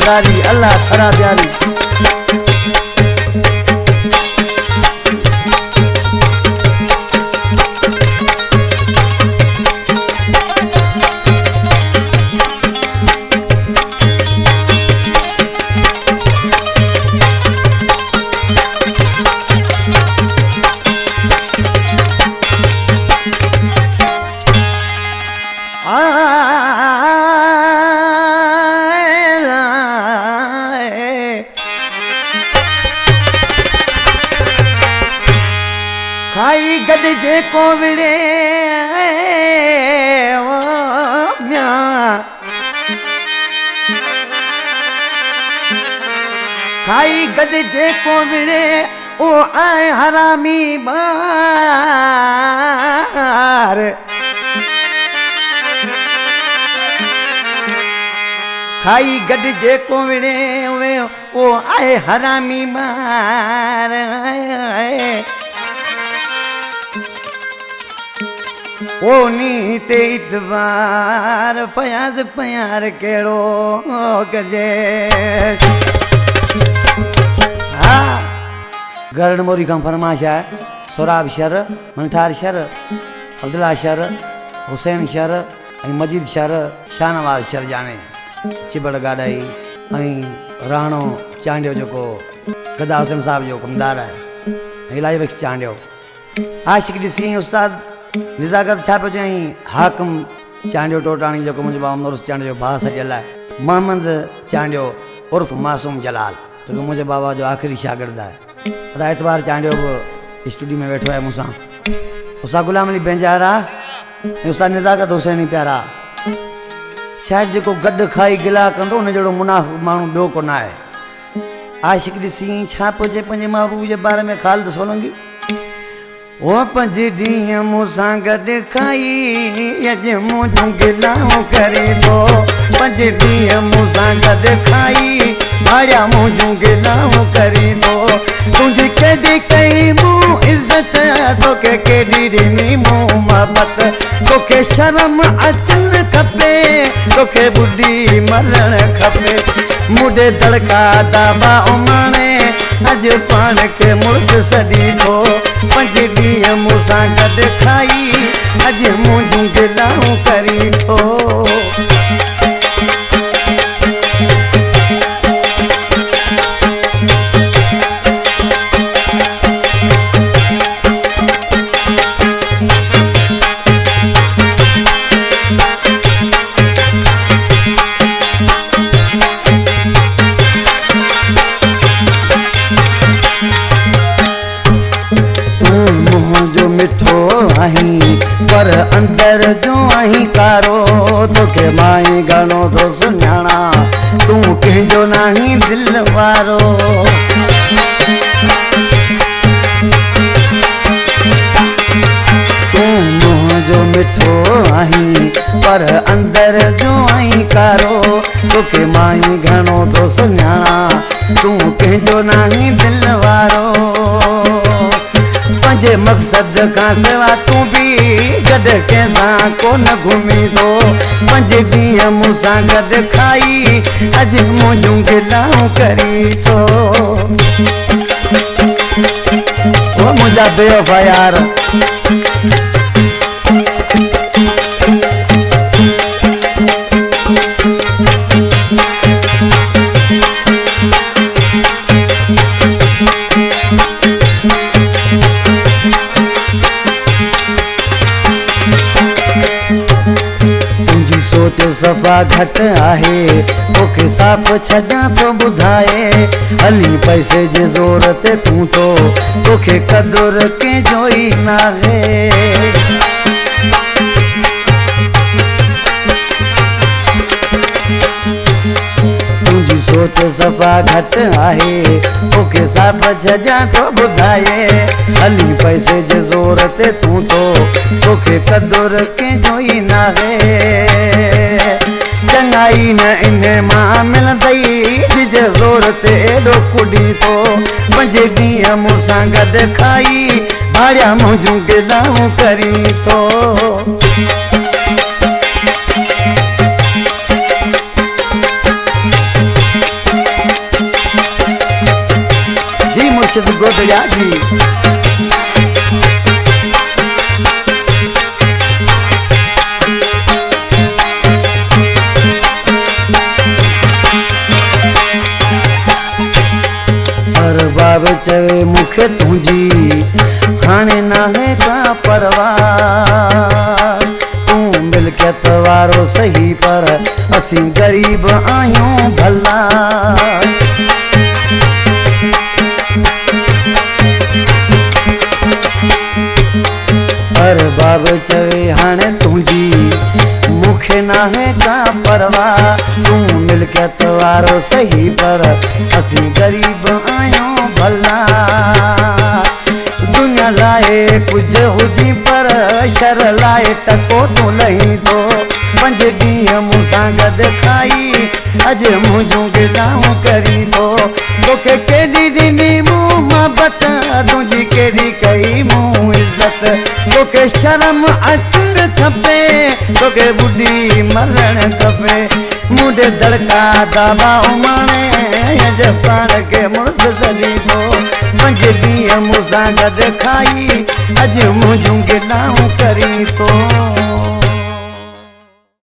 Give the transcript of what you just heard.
जारी अल्लाह थरा प्यारी। खाई गड जे को विड़े खाई गड जे को विड़े ओ आए हरामी बार। खाई गड जे को विड़े ओ आए हरामी बार। ओ नीते इतबार फयाज प्यार केड़ो गजे। हाँ गरण मोरी का फरमाश है सोराब शर मंठार शर अब्दुल्ला शर हुसैन शर मजीद शर शाहनवाज शर जाने चिबड़ गाड़ाई राणो चांडियो जो गदा हुसैन साहब जो कमदार है इलाही बख्श चांडियो। आशिक ॾिसी उस्ताद निज़ाकत छा पियो चई हाकिम चांडियो टोटाणी जो मुंहिंजो बाबा नूरुस चांडियो भाउ सॼल आहे मोहम्मद चांडियो उर्फ मासूम जलाल जो मुंहिंजे बाबा जो आख़िरी शागिर्द आहे। ख़ुदा एतबार चांडियो बि स्टूडियो में वेठो आहे मूंसां। उस्ताद गुलाम अली बेंजारा ऐं उस्ताद निज़ाकत हुसैनी प्यारा शायदि जेको गॾु खाई गिला कंदो उन जहिड़ो मुनाफ़ माण्हू ॿियो कोन आहे। आशिक ॾिसी छा पियो चए पंहिंजे महबूब जे बारे में ख़ालिद सोलंगी ओ 5 ॾींहं मूंसां गॾु खाई अॼु मुंहिंजूं गिलाऊं करे थो। 5 ॾींहं मूंसां गॾु खाई भाड़िया मुंहिंजूं गिलाऊं करे थो। तुंहिंजी केॾी कई मूं इज़त तोखे केॾी ॾिनी मूं मोहबत। तोखे शर्म अचणु खपे तोखे ॿुधी मरणु खपे। मुंडे दड़का दाबा उमाणे अॼु पाण खे मुड़ुस सॾी थो। 5 ॾींहं मूंसां गॾु खाई अॼु मुंहिंजूं गिलाऊं करी थो। मिठो आहीं पर अंदर जो आहीं कारो। तोखे माई घणो थो सुञाणा तूं कंहिंजो नाहीं दिल वारो। तूं मुंहिंजो मिठो आहीं पर अंदर जो आहीं कारो। तोखे माई घणो थो सुञाणा तूं कंहिंजो नाहीं दिल वारो। पंहिंजे मक़सद खां सिवा तूं बि गॾु कंहिंसां कोन घुमी थो। 5 ॾींहं मूंसां गॾु खाई अॼु मुंहिंजूं गिलाऊं करी थो। ओ मुंहिंजा बेवफ़ा यार सफ़ा घटि आहे तोखे साफ़ छॾां थो ॿुधाए। हली पैसे जे ज़ोर ते तूं थो तोखे क़दुरु कंहिंजो ई नाहे। तुंहिंजी सोच सफ़ा घटि आहे तोखे साफ़ छॾां थो ॿुधाए। हली पैसे जे ज़ोर ते तूं थो तोखे क़दुरु कंहिंजो ई नाहे। चङाई न इन मां मिलंदई जिजे ज़ोर ते एॾो कुॾी थो। 5 ॾींहं मूंसां गॾु खाई भाड़िया मुंहिंजूं गिलाऊं करी थो। गोदड़िया जी। बाब चवे मुखे तुझी हाणे नाहे का परवाह तू मिलकियत वारो सही पर असीं गरीब आहियूं भला पर बाब चवे हाणे तुझी मुखे नाहे का परवाह तू मिलकियत वारो सही पर असीं गरीब आहियूं भला दुनिया लाए कुछ हुजी पर शर लाए टको तू लही दो पंज ॾींहं मूंसां गॾु खाई अॼु मुंहिंजूं गिलाऊं करी दो तोखे केॾी ॾिनी मूं मोहबत तुंहिंजी केॾी कई मूं इज़त तोखे शर्म अचणु खपे तोखे ॿुधी मरणु खपे मुंडे दड़का दाबा उमाणे पाण खे मुड़ुस सॾी थो पंज ॾींहं मूंसां गॾु खाई अॼु मुंहिंजूं गिलाऊं करी थो